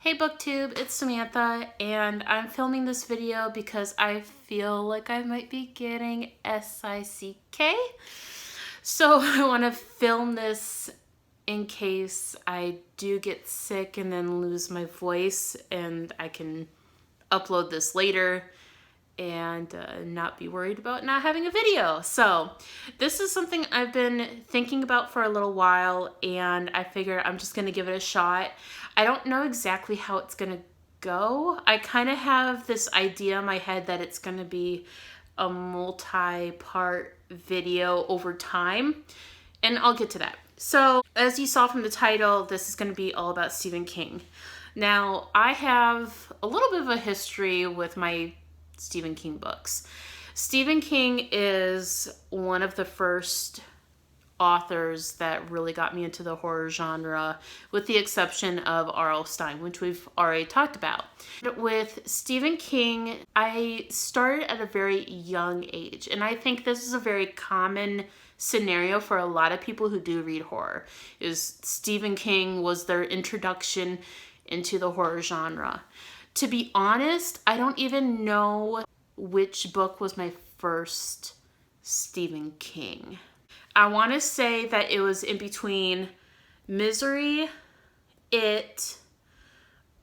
Hey BookTube, it's Samantha, and I'm filming this video because I feel like I might be getting sick. So I want to film this in case I do get sick and then lose my voice, and I can upload this later and not be worried about not having a video. So this is something I've been thinking about for a little while, and I figure I'm just gonna give it a shot. I don't know exactly how it's gonna go. I kind of have this idea in my head that it's gonna be a multi-part video over time, and I'll get to that. So as you saw from the title, this is gonna be all about Stephen King. Now, I have a little bit of a history with my Stephen King books. Stephen King is one of the first authors that really got me into the horror genre, with the exception of R.L. Stine, which we've already talked about. With Stephen King, I started at a very young age, and I think this is a very common scenario for a lot of people who do read horror, is Stephen King was their introduction into the horror genre. To be honest, I don't even know which book was my first Stephen King. I want to say that it was in between Misery, It,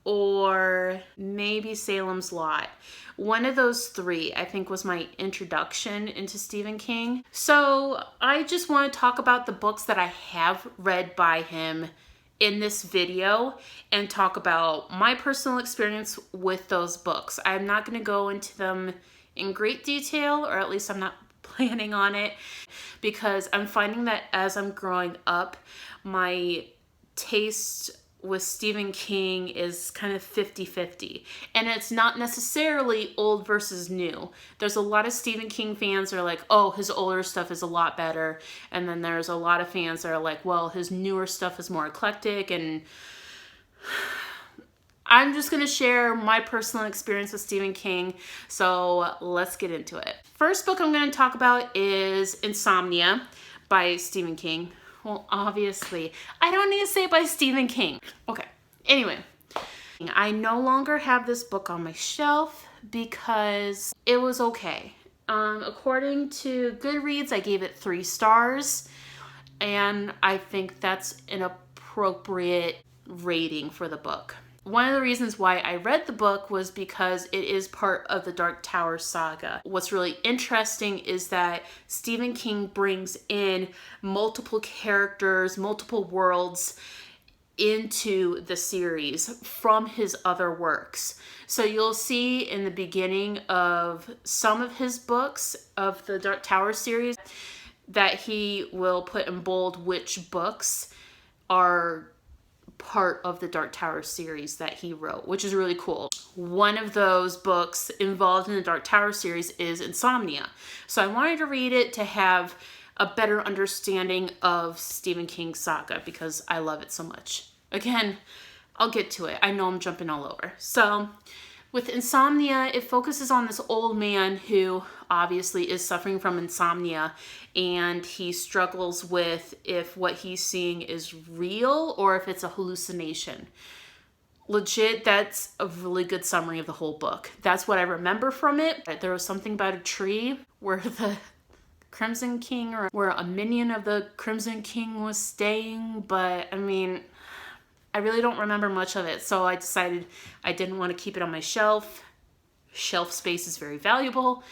or maybe Salem's Lot. One of those three, I think, was my introduction into Stephen King. So I just want to talk about the books that I have read by him in this video and talk about my personal experience with those books. I'm not going to go into them in great detail, or at least I'm not planning on it, because I'm finding that as I'm growing up, my taste with Stephen King is kind of 50-50, and it's not necessarily old versus new. There's a lot of Stephen King fans that are like, oh, his older stuff is a lot better, and then there's a lot of fans that are like, well, his newer stuff is more eclectic. And I'm just gonna share my personal experience with Stephen King, so let's get into it. First book I'm gonna talk about is Insomnia by Stephen King. Well, obviously, I don't need to say by Stephen King. Okay, anyway, I no longer have this book on my shelf because it was okay. According to Goodreads, I gave it 3 stars, and I think that's an appropriate rating for the book. One of the reasons why I read the book was because it is part of the Dark Tower saga. What's really interesting is that Stephen King brings in multiple characters, multiple worlds into the series from his other works. So you'll see in the beginning of some of his books of the Dark Tower series that he will put in bold which books are part of the Dark Tower series that he wrote, which is really cool. One of those books involved in the Dark Tower series is Insomnia. So I wanted to read it to have a better understanding of Stephen King's saga because I love it so much. Again, I'll get to it. I know I'm jumping all over. So with Insomnia, it focuses on this old man who obviously is suffering from insomnia, and he struggles with if what he's seeing is real or if it's a hallucination. Legit, that's a really good summary of the whole book. That's what I remember from it. There was something about a tree where the Crimson King, or where a minion of the Crimson King was staying, but I mean, I really don't remember much of it, so I decided I didn't want to keep it on my shelf. Shelf space is very valuable,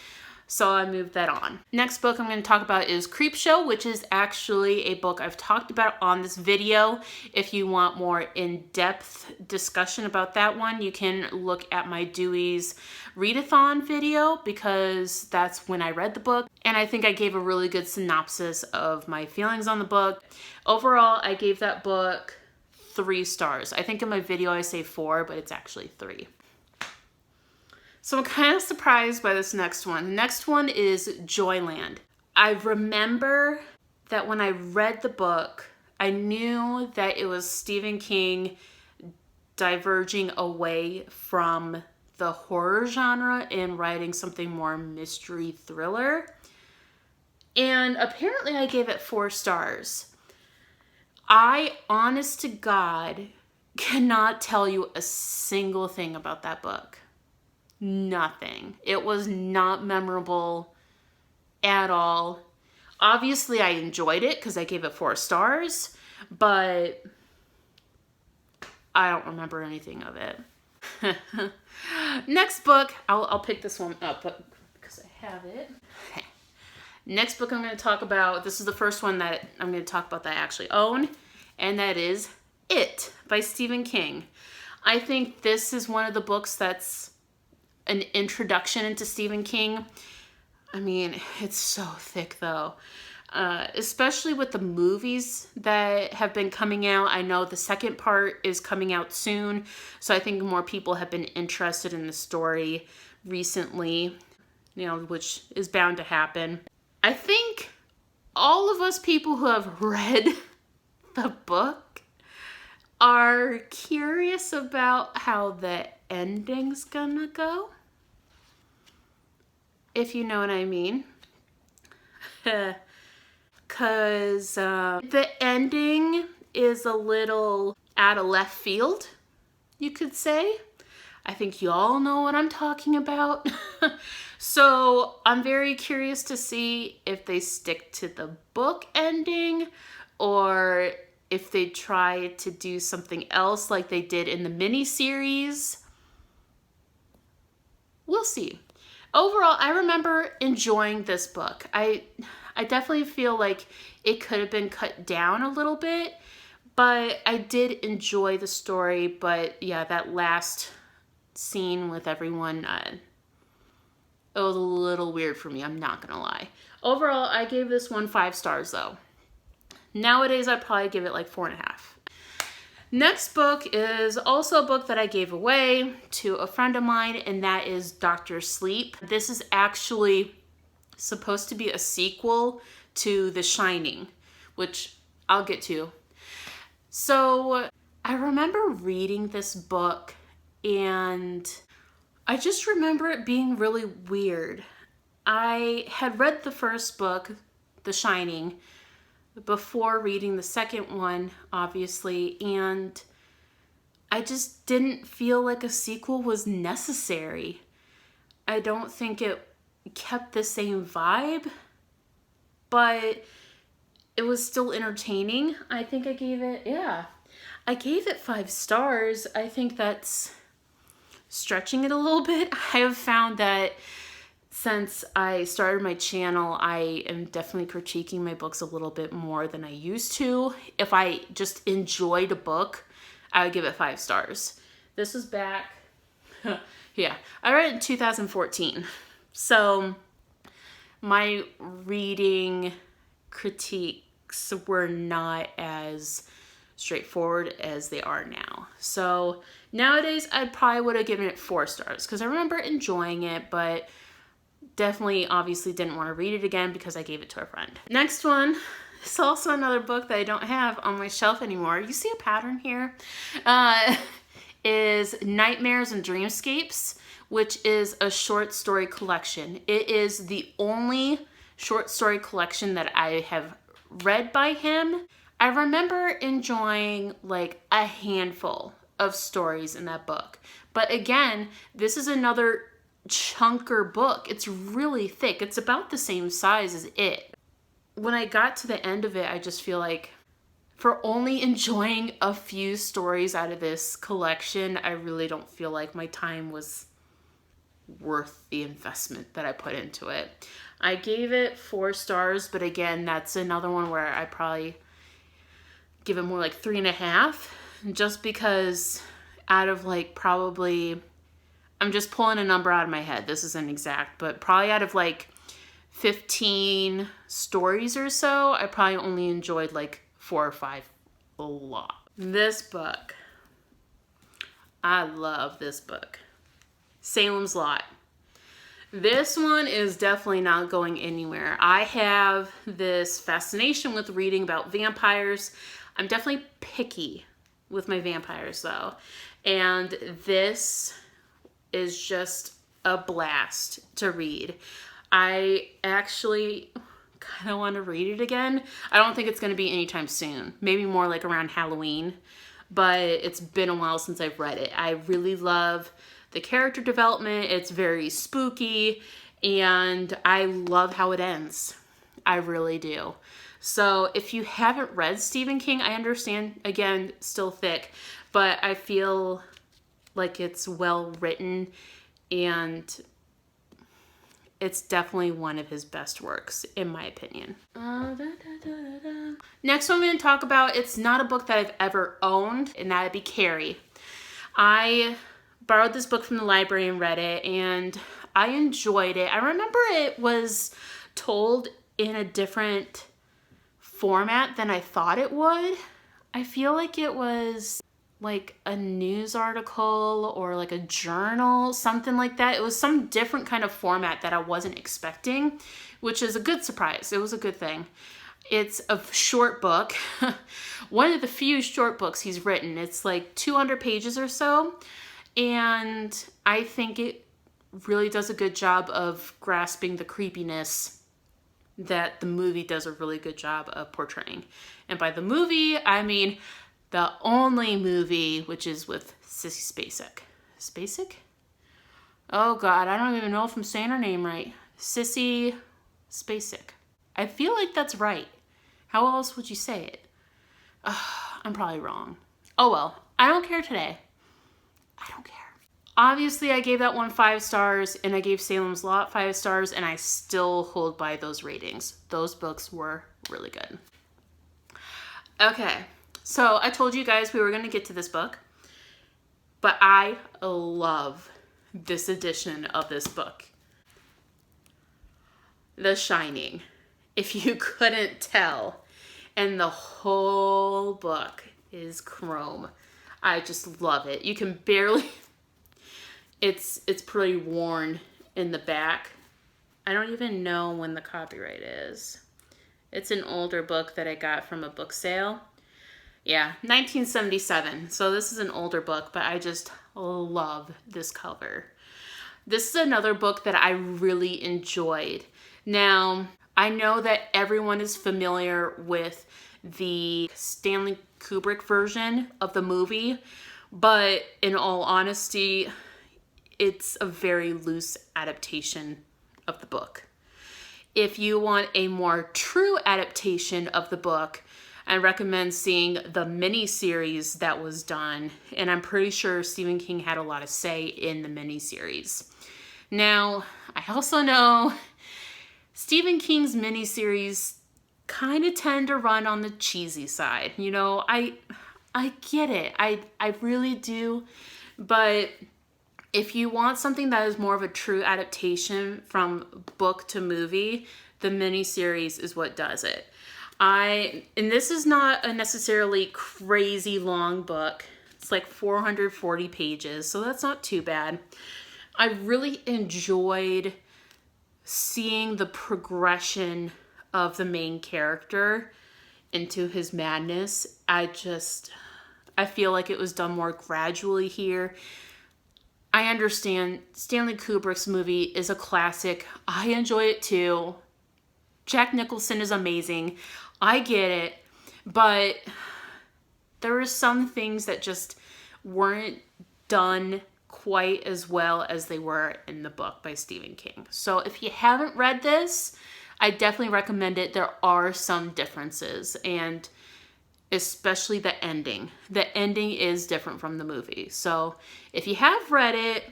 so I moved that on. Next book I'm going to talk about is Creepshow, which is actually a book I've talked about on this video. If you want more in-depth discussion about that one, you can look at my Dewey's readathon video, because that's when I read the book, and I think I gave a really good synopsis of my feelings on the book. Overall, I gave that book 3 stars. I think in my video I say 4, but it's actually 3. So I'm kind of surprised by this next one. The next one is Joyland. I remember that when I read the book, I knew that it was Stephen King diverging away from the horror genre and writing something more mystery thriller. And apparently I gave it 4 stars. I, honest to God, cannot tell you a single thing about that book. Nothing. It was not memorable at all. Obviously, I enjoyed it because I gave it 4 stars, but I don't remember anything of it. Next book, I'll pick this one up because I have it. Okay. Next book I'm going to talk about, this is the first one that I'm going to talk about that I actually own, and that is It by Stephen King. I think this is one of the books that's an introduction into Stephen King. I mean, it's so thick though. Especially with the movies that have been coming out. I know the second part is coming out soon, so I think more people have been interested in the story recently, you know, which is bound to happen. I think all of us people who have read the book are curious about how the ending's gonna go, if you know what I mean. Because the ending is a little out of left field, you could say. I think you all know what I'm talking about. So I'm very curious to see if they stick to the book ending or if they try to do something else like they did in the miniseries. We'll see. Overall, I remember enjoying this book. I definitely feel like it could have been cut down a little bit, but I did enjoy the story. But yeah, that last scene with everyone, it was a little weird for me, I'm not gonna lie. Overall, I gave this one 5 stars though. Nowadays, I'd probably give it like 4.5. Next book is also a book that I gave away to a friend of mine, and that is Dr. Sleep. This is actually supposed to be a sequel to The Shining, which I'll get to. So I remember reading this book and I just remember it being really weird. I had read the first book, The Shining, before reading the second one, obviously, and I just didn't feel like a sequel was necessary. I don't think it kept the same vibe, but it was still entertaining. I think I gave it 5 stars. I think that's stretching it a little bit. I have found that since I started my channel, I am definitely critiquing my books a little bit more than I used to. If I just enjoyed a book, I would give it 5 stars. This was back, yeah, I read it in 2014. So my reading critiques were not as straightforward as they are now. So nowadays, I probably would have given it 4 stars because I remember enjoying it, but definitely obviously didn't want to read it again because I gave it to a friend. Next one is also another book that I don't have on my shelf anymore. You see a pattern here? Is Nightmares and Dreamscapes, which is a short story collection. It is the only short story collection that I have read by him. I remember enjoying like a handful of stories in that book. But again, this is another chunker book. It's really thick. It's about the same size as it. When I got to the end of it, I just feel like for only enjoying a few stories out of this collection, I really don't feel like my time was worth the investment that I put into it. I gave it 4 stars, but again, that's another one where I probably give it more like 3.5, just because out of like probably, I'm just pulling a number out of my head, this isn't exact, but probably out of like 15 stories or so, I probably only enjoyed like 4 or 5 a lot. This book, I love this book. Salem's Lot. This one is definitely not going anywhere. I have this fascination with reading about vampires. I'm definitely picky with my vampires though. And this is just a blast to read. I actually kind of want to read it again. I don't think it's going to be anytime soon. Maybe more like around Halloween. but it's been a while since I've read it. I really love the character development. It's very spooky, and I love how it ends. I really do. So if you haven't read Stephen King, I understand, again, still thick, but I feel like it's well written, and it's definitely one of his best works, in my opinion. Next one I'm going to talk about, it's not a book that I've ever owned, and that'd be Carrie. I borrowed this book from the library and read it, and I enjoyed it. I remember it was told in a different format than I thought it would. I feel like it was like a news article or like a journal, something like that. It was some different kind of format that I wasn't expecting, which is a good surprise. It was a good thing. It's a short book. One of the few short books he's written. It's like 200 pages or so. And I think it really does a good job of grasping the creepiness that the movie does a really good job of portraying. And by the movie, I mean the only movie, which is with Sissy Spacek. Spacek? Oh God, I don't even know if I'm saying her name right. Sissy Spacek. I feel like that's right. How else would you say it? I'm probably wrong. Oh well, I don't care today. I don't care. Obviously, I gave that one 5 stars, and I gave Salem's Lot 5 stars, and I still hold by those ratings. Those books were really good. Okay, so I told you guys we were going to get to this book, but I love this edition of this book. The Shining, if you couldn't tell, and the whole book is chrome. I just love it. You can barely... It's pretty worn in the back. I don't even know when the copyright is. It's an older book that I got from a book sale. Yeah, 1977. So this is an older book, but I just love this cover. This is another book that I really enjoyed. Now, I know that everyone is familiar with the Stanley Kubrick version of the movie, but in all honesty, it's a very loose adaptation of the book. If you want a more true adaptation of the book, I recommend seeing the miniseries that was done, and I'm pretty sure Stephen King had a lot of say in the miniseries. Now, I also know Stephen King's miniseries kind of tend to run on the cheesy side. You know, I get it. I really do, but if you want something that is more of a true adaptation from book to movie, the miniseries is what does it. And this is not a necessarily crazy long book. It's like 440 pages, so that's not too bad. I really enjoyed seeing the progression of the main character into his madness. I feel like it was done more gradually here. I understand Stanley Kubrick's movie is a classic. I enjoy it too. Jack Nicholson is amazing. I get it. But there were some things that just weren't done quite as well as they were in the book by Stephen King. So if you haven't read this, I definitely recommend it. There are some differences, and especially the ending. The ending is different from the movie. So if you have read it,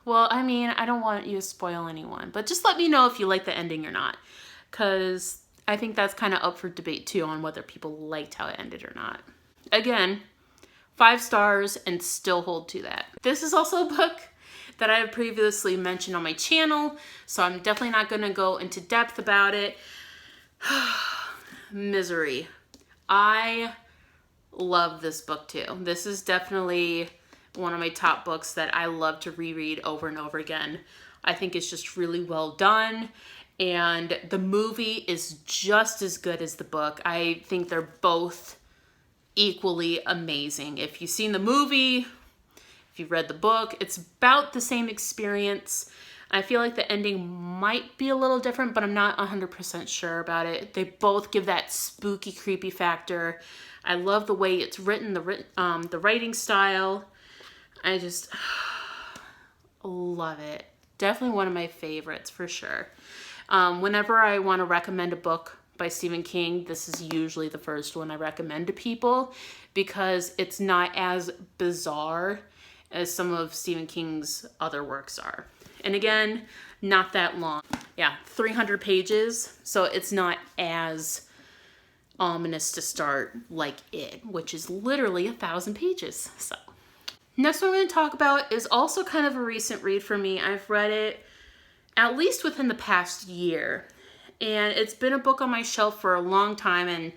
well, I mean, I don't want you to spoil anyone, but just let me know if you like the ending or not, because I think that's kind of up for debate too on whether people liked how it ended or not. Again, 5 stars and still hold to that. This is also a book that I have previously mentioned on my channel, so I'm definitely not going to go into depth about it. Misery. I love this book too. This is definitely one of my top books that I love to reread over and over again. I think it's just really well done, and the movie is just as good as the book. I think they're both equally amazing. If you've seen the movie, if you've read the book, it's about the same experience. I feel like the ending might be a little different, but I'm not 100% sure about it. They both give that spooky, creepy factor. I love the way it's written, the writing style. I just love it. Definitely one of my favorites for sure. Whenever I want to recommend a book by Stephen King, this is usually the first one I recommend to people because it's not as bizarre as some of Stephen King's other works are. And again, not that long. Yeah, 300 pages, so it's not as ominous to start like It, which is literally 1,000 pages. So next one I'm going to talk about is also kind of a recent read for me. I've read it at least within the past year. And it's been a book on my shelf for a long time. And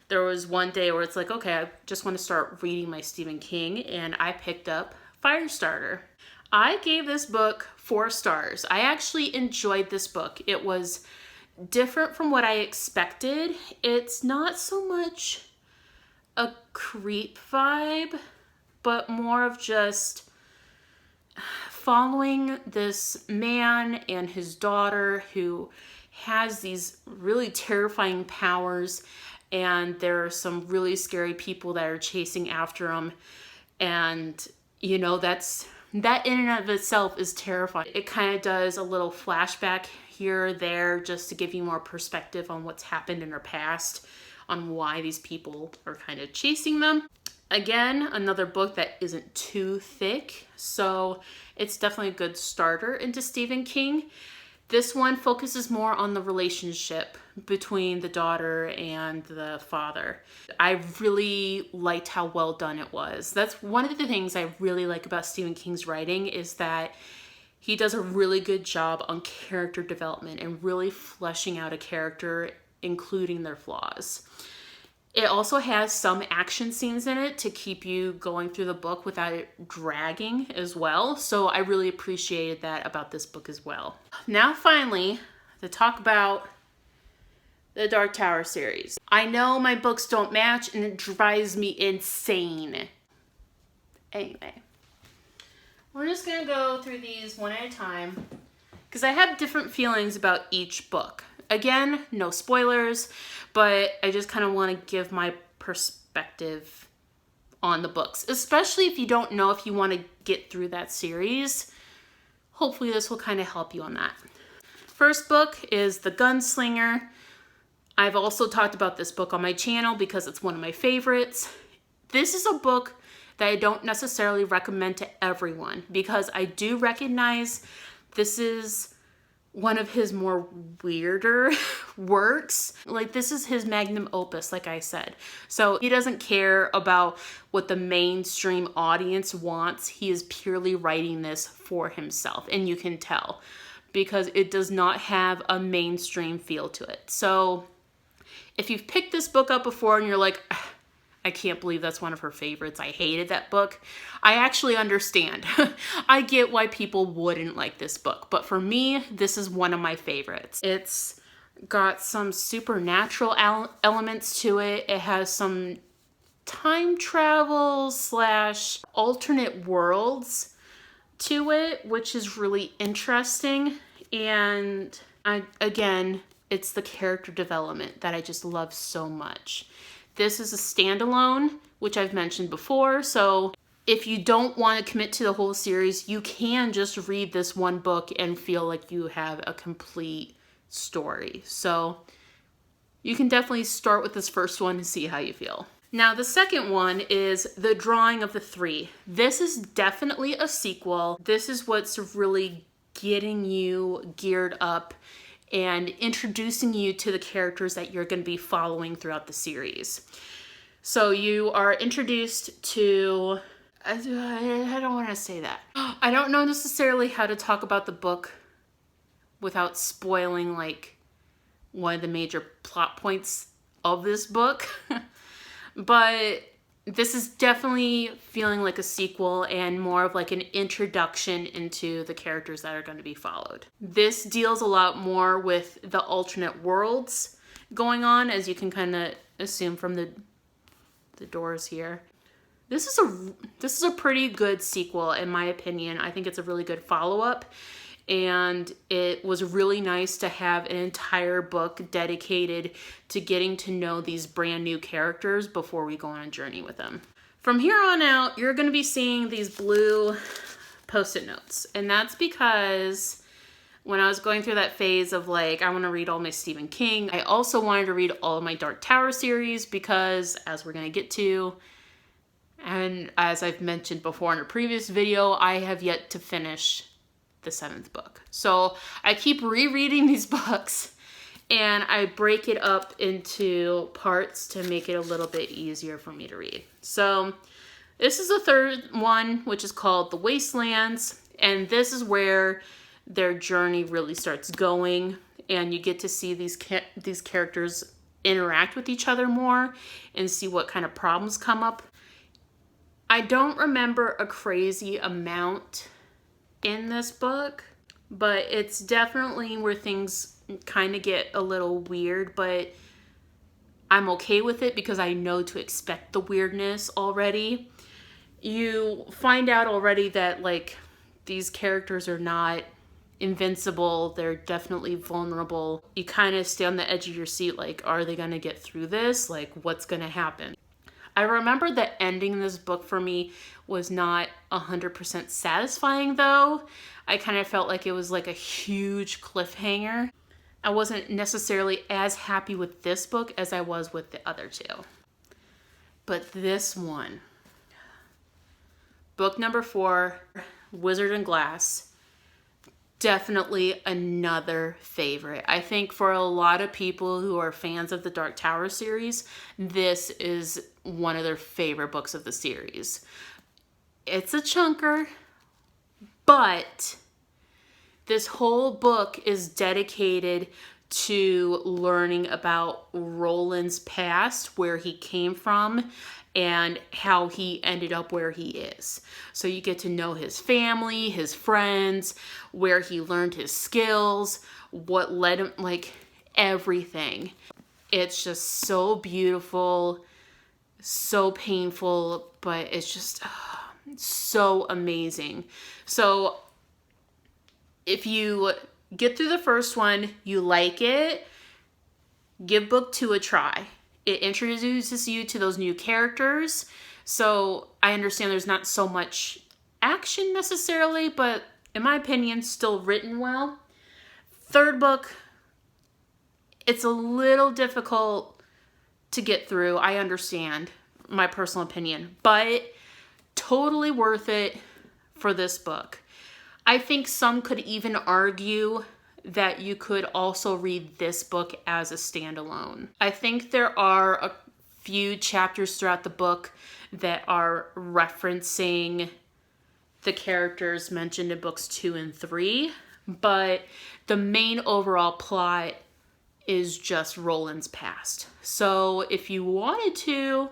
there was one day where it's like, okay, I just want to start reading my Stephen King. And I picked up Firestarter. I gave this book 4 stars. I actually enjoyed this book. It was different from what I expected. It's not so much a creep vibe, but more of just following this man and his daughter who has these really terrifying powers, and there are some really scary people that are chasing after him. And, you know, that in and of itself is terrifying. It kind of does a little flashback here or there just to give you more perspective on what's happened in her past, on why these people are kind of chasing them. Again, another book that isn't too thick, so it's definitely a good starter into Stephen King. This one focuses more on the relationship between the daughter and the father. I really liked how well done it was. That's one of the things I really like about Stephen King's writing, is that he does a really good job on character development and really fleshing out a character, including their flaws. It also has some action scenes in it to keep you going through the book without it dragging as well. So I really appreciated that about this book as well. Now finally, to talk about the Dark Tower series. I know my books don't match and it drives me insane. Anyway, we're just gonna go through these one at a time because I have different feelings about each book. Again, no spoilers, but I just kind of want to give my perspective on the books, especially if you don't know if you want to get through that series. Hopefully this will kind of help you on that. First book is The Gunslinger. I've also talked about this book on my channel because it's one of my favorites. This is a book that I don't necessarily recommend to everyone because I do recognize this is one of his more weirder works. Like, this is his magnum opus, like I said. So he doesn't care about what the mainstream audience wants. He is purely writing this for himself, and you can tell because it does not have a mainstream feel to it. So if you've picked this book up before and you're like, I can't believe that's one of her favorites, I hated that book, I actually understand. I get why people wouldn't like this book, but for me, this is one of my favorites. It's got some supernatural elements to it. It has some time travel / alternate worlds to it, which is really interesting. And again, it's the character development that I just love so much. This is a standalone, which I've mentioned before, so if you don't want to commit to the whole series, you can just read this one book and feel like you have a complete story. So you can definitely start with this first one and see how you feel. Now, the second one is The Drawing of the Three. This is definitely a sequel. This is what's really getting you geared up and introducing you to the characters that you're going to be following throughout the series. So you are introduced to... I don't want to say that. I don't know necessarily how to talk about the book without spoiling like one of the major plot points of this book. But this is definitely feeling like a sequel and more of like an introduction into the characters that are going to be followed. This deals a lot more with the alternate worlds going on, as you can kind of assume from the doors here. This is a pretty good sequel in my opinion. I think it's a really good follow-up. And it was really nice to have an entire book dedicated to getting to know these brand new characters before we go on a journey with them. From here on out, you're going to be seeing these blue Post-it notes. And that's because when I was going through that phase of like, I want to read all my Stephen King, I also wanted to read all of my Dark Tower series because, as we're going to get to, and as I've mentioned before in a previous video, I have yet to finish the 7th book. So I keep rereading these books and I break it up into parts to make it a little bit easier for me to read. So this is the 3rd one, which is called The Wastelands. And this is where their journey really starts going. And you get to see these characters interact with each other more and see what kind of problems come up. I don't remember a crazy amount in this book, but it's definitely where things kind of get a little weird, but I'm okay with it because I know to expect the weirdness already. You find out already that like these characters are not invincible, they're definitely vulnerable. You kind of stay on the edge of your seat like, are they going to get through this? Like, what's going to happen? I remember that ending this book for me was not 100% satisfying though. I kind of felt like it was like a huge cliffhanger. I wasn't necessarily as happy with this book as I was with the other two. But this one, book number 4, Wizard and Glass, definitely another favorite. I think for a lot of people who are fans of the Dark Tower series, this is one of their favorite books of the series. It's a chunker, but this whole book is dedicated to learning about Roland's past, where he came from, and how he ended up where he is. So you get to know his family, his friends, where he learned his skills, what led him, like everything. It's just so beautiful, so painful, but it's just so amazing. So if you get through the first one, you like it, give book 2 a try. It introduces you to those new characters. So I understand there's not so much action necessarily, but in my opinion, still written well. 3rd book, it's a little difficult to get through. I understand, my personal opinion, but totally worth it for this book. I think some could even argue that you could also read this book as a standalone. I think there are a few chapters throughout the book that are referencing the characters mentioned in books 2 and 3, but the main overall plot is just Roland's past. So if you wanted to,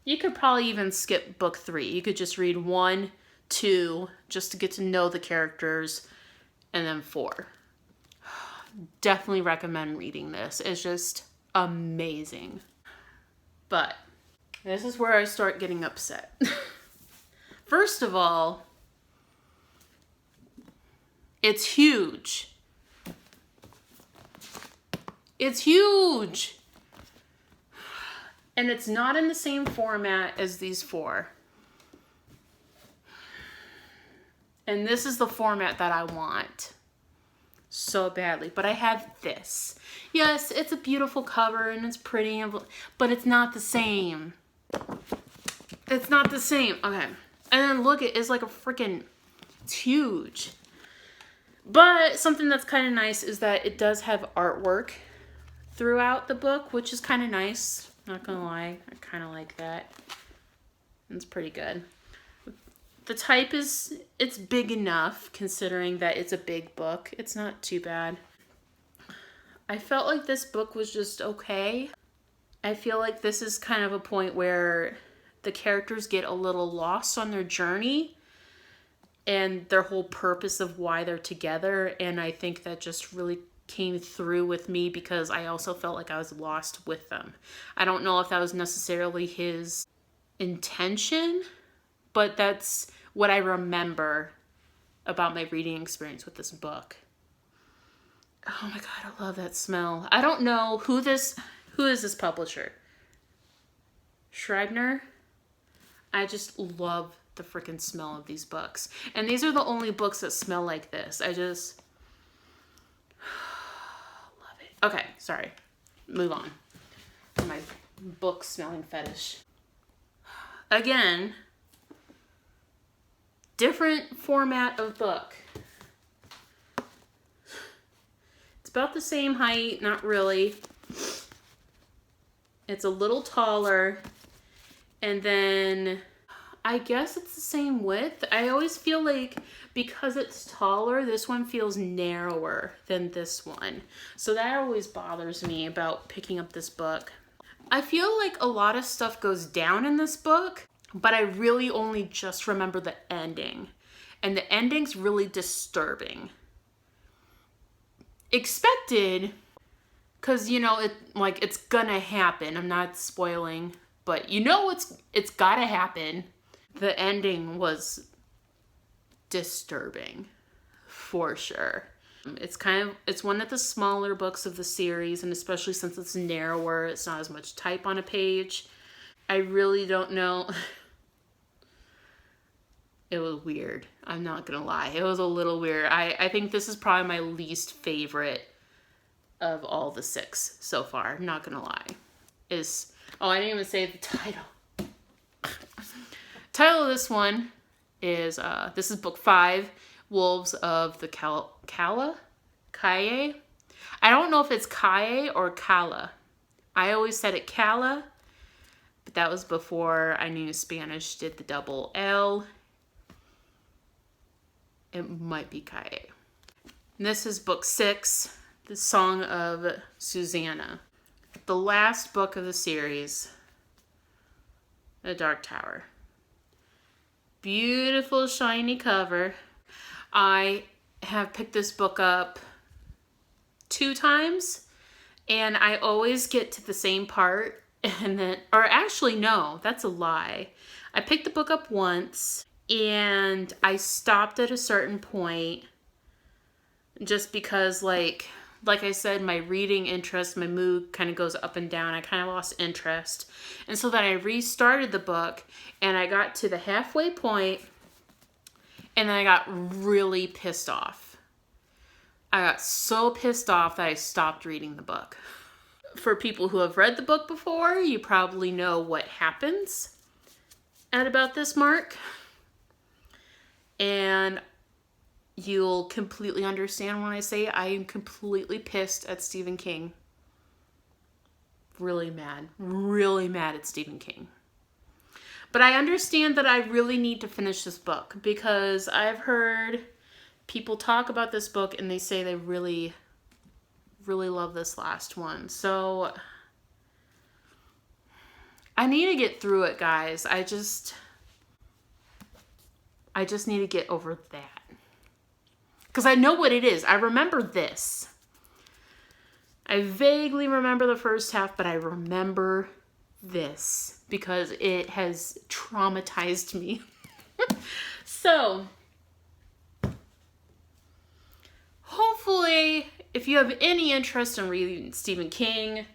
you could probably even skip book 3. You could just read 1, 2, just to get to know the characters, and then 4. Definitely recommend reading this. It's just amazing. But this is where I start getting upset. First of all, it's huge. It's huge. And it's not in the same format as these 4. And this is the format that I want so badly, but I have this. Yes, it's a beautiful cover and it's pretty, but it's not the same. It's not the same. Okay. And then look, it's like a freaking, it's huge. But something that's kind of nice is that it does have artwork throughout the book, which is kind of nice. Not gonna lie, I kind of like that. It's pretty good. The type is, it's big enough considering that it's a big book. It's not too bad. I felt like this book was just okay. I feel like this is kind of a point where the characters get a little lost on their journey and their whole purpose of why they're together. And I think that just really came through with me because I also felt like I was lost with them. I don't know if that was necessarily his intention, but that's what I remember about my reading experience with this book. Oh my God, I love that smell. I don't know who is this publisher? Scribner? I just love the freaking smell of these books. And these are the only books that smell like this. I just love it. Okay, sorry. Move on. My book smelling fetish. Again, different format of book. It's about the same height, not really. It's a little taller. And then I guess it's the same width. I always feel like because it's taller, this one feels narrower than this one. So that always bothers me about picking up this book. I feel like a lot of stuff goes down in this book, but I really only just remember the ending. And the ending's really disturbing. Expected, because, you know, it's gonna happen. I'm not spoiling, but you know it's gotta happen. The ending was disturbing, for sure. It's one of the smaller books of the series, and especially since it's narrower, it's not as much type on a page. I really don't know. It was weird. I'm not gonna lie. It was a little weird. I think this is probably my least favorite of all the 6 so far. I'm not gonna lie. I didn't even say the title. Title of this one is, this is book 5, Wolves of the Kaye. I don't know if it's Kaye or Kala. I always said it Kala, but that was before I knew Spanish did the double L. It might be Kaye. And this is book 6, The Song of Susanna. The last book of the series, The Dark Tower. Beautiful shiny cover. I have picked this book up 2 times, and I always get to the same part, and then, or actually no, that's a lie. I picked the book up once, and I stopped at a certain point just because, like I said, my reading interest, my mood kind of goes up and down. I kind of lost interest. And so then I restarted the book, and I got to the halfway point, and then I got really pissed off. I got so pissed off that I stopped reading the book. For people who have read the book before, you probably know what happens at about this mark. And you'll completely understand when I say I am completely pissed at Stephen King. Really mad at Stephen King. But I understand that I really need to finish this book because I've heard people talk about this book and they say they really love this last one. So I need to get through it, guys. I just need to get over that. Because I know what it is. I remember this. I vaguely remember the first half, but I remember this because it has traumatized me. So, hopefully, if you have any interest in reading Stephen King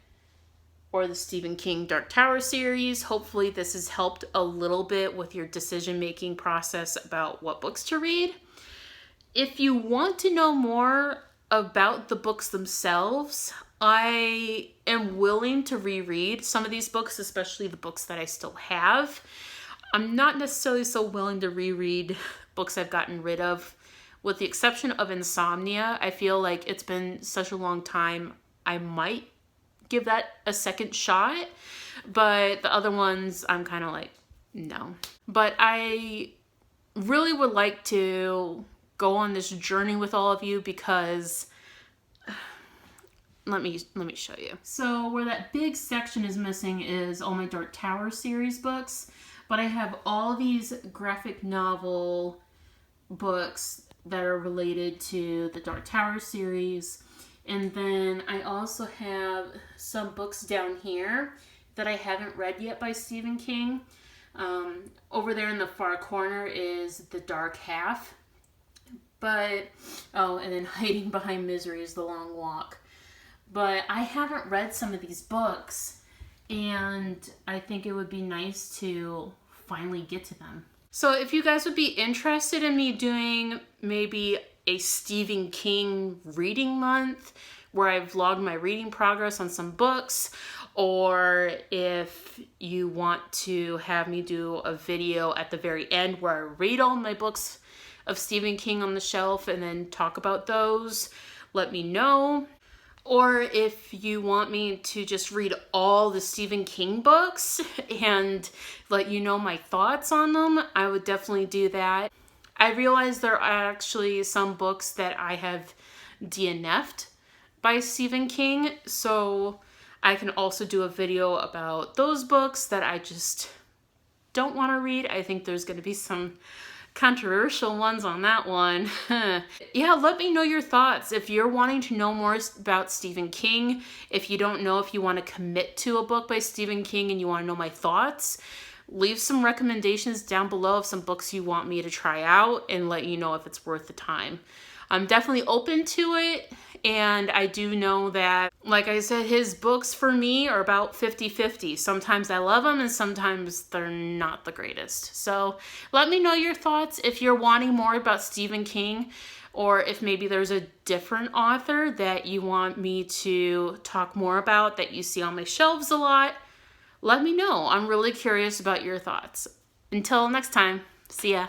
or the Stephen King Dark Tower series, hopefully this has helped a little bit with your decision-making process about what books to read. If you want to know more about the books themselves, I am willing to reread some of these books, especially the books that I still have. I'm not necessarily so willing to reread books I've gotten rid of. With the exception of Insomnia, I feel like it's been such a long time, I might give that a second shot. But the other ones, I'm kind of like, no. But I really would like to go on this journey with all of you because let me show you. So where that big section is missing is all my Dark Tower series books, but I have all these graphic novel books that are related to the Dark Tower series. And then I also have some books down here that I haven't read yet by Stephen King. Over there in the far corner is The Dark Half But, oh, and then Hiding Behind Misery is The Long Walk. But I haven't read some of these books, and I think it would be nice to finally get to them. So if you guys would be interested in me doing maybe a Stephen King reading month where I vlog my reading progress on some books, or if you want to have me do a video at the very end where I read all my books of Stephen King on the shelf and then talk about those, let me know. Or if you want me to just read all the Stephen King books and let you know my thoughts on them, I would definitely do that. I realize there are actually some books that I have DNF'd by Stephen King, so I can also do a video about those books that I just don't want to read. I think there's going to be some controversial ones on that one. Yeah, let me know your thoughts. If you're wanting to know more about Stephen King, if you don't know if you want to commit to a book by Stephen King and you want to know my thoughts, leave some recommendations down below of some books you want me to try out and let you know if it's worth the time. I'm definitely open to it, and I do know that, like I said, his books for me are about 50-50. Sometimes I love them and sometimes they're not the greatest. So let me know your thoughts if you're wanting more about Stephen King, or if maybe there's a different author that you want me to talk more about that you see on my shelves a lot. Let me know. I'm really curious about your thoughts. Until next time, see ya.